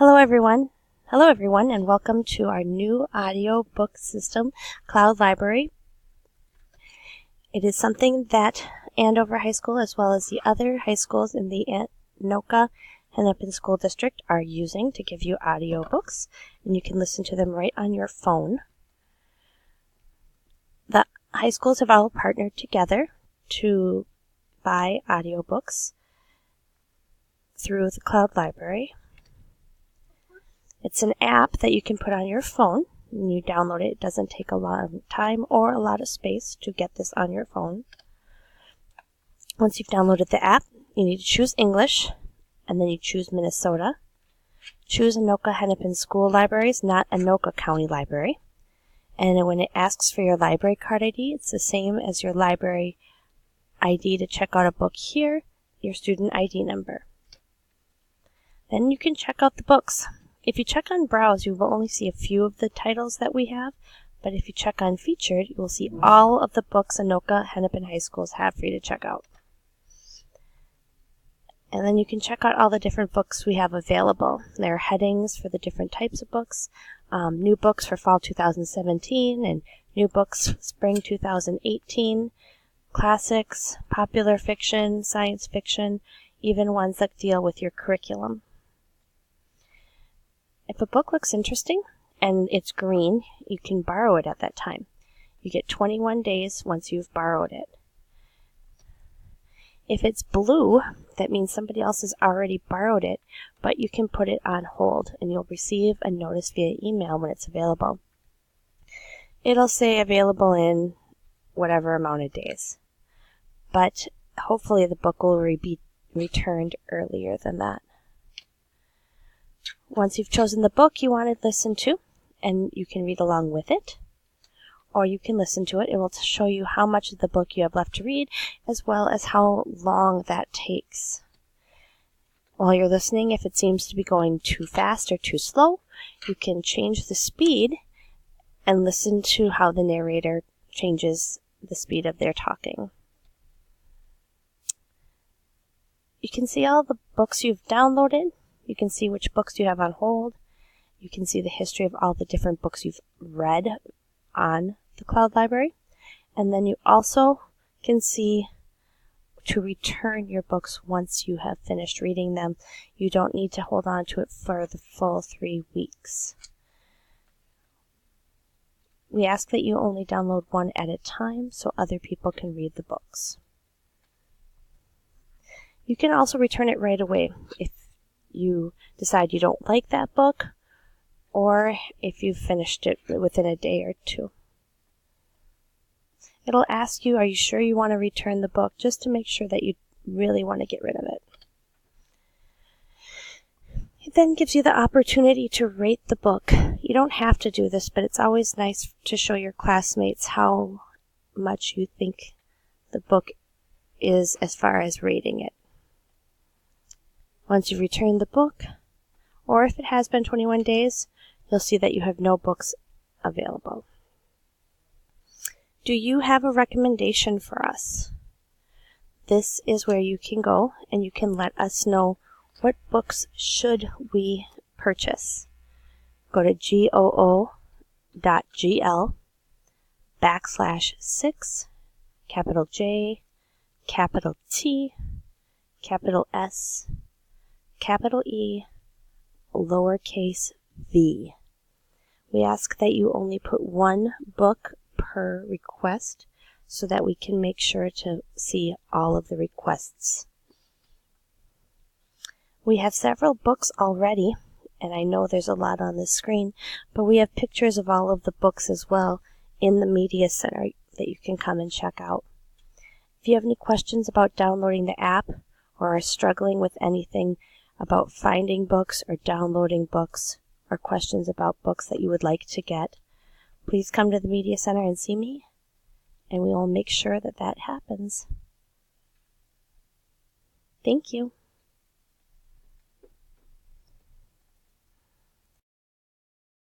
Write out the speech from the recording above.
Hello everyone, and welcome to our new audio book system, Cloud Library. It is something that Andover High School, as well as the other high schools in the Anoka, Hennepin School District, are using to give you audio books, and you can listen to them right on your phone. The high schools have all partnered together to buy audiobooks through the Cloud Library. It's an app that you can put on your phone, and you download it. It doesn't take a lot of time or a lot of space to get this on your phone. Once you've downloaded the app, you need to choose English, and then you choose Minnesota. Choose Anoka Hennepin School Libraries, not Anoka County Library. And when it asks for your library card ID, it's the same as your library ID to check out a book here, your student ID number. Then you can check out the books. If you check on Browse, you will only see a few of the titles that we have, but if you check on Featured, you will see all of the books Anoka Hennepin High Schools have for you to check out. And then you can check out all the different books we have available. There are headings for the different types of books, new books for fall 2017, and new books spring 2018, classics, popular fiction, science fiction, even ones that deal with your curriculum. If a book looks interesting and it's green, you can borrow it at that time. You get 21 days once you've borrowed it. If it's blue, that means somebody else has already borrowed it, but you can put it on hold and you'll receive a notice via email when it's available. It'll say available in whatever amount of days, but hopefully the book will be returned earlier than that. Once you've chosen the book you want to listen to, and you can read along with it, or you can listen to it. It will show you how much of the book you have left to read, as well as how long that takes. While you're listening, if it seems to be going too fast or too slow, you can change the speed and listen to how the narrator changes the speed of their talking. You can see all the books you've downloaded. You can see which books you have on hold. You can see the history of all the different books you've read on the Cloud Library. And then you also can see to return your books once you have finished reading them. You don't need to hold on to it for the full 3 weeks. We ask that you only download one at a time so other people can read the books. You can also return it right away if you decide you don't like that book, or if you've finished it within a day or two. It'll ask you, are you sure you want to return the book, just to make sure that you really want to get rid of it. It then gives you the opportunity to rate the book. You don't have to do this, but it's always nice to show your classmates how much you think the book is as far as rating it. Once you've returned the book, or if it has been 21 days, you'll see that you have no books available. Do you have a recommendation for us? This is where you can go and you can let us know what books should we purchase. Go to goo.gl/6, capital J, capital T, capital S, capital E, lowercase v. We ask that you only put one book per request so that we can make sure to see all of the requests. We have several books already, and I know there's a lot on the screen, but we have pictures of all of the books as well in the Media Center that you can come and check out. If you have any questions about downloading the app or are struggling with anything about finding books or downloading books, or questions about books that you would like to get, please come to the Media Center and see me, and we will make sure that that happens. Thank you.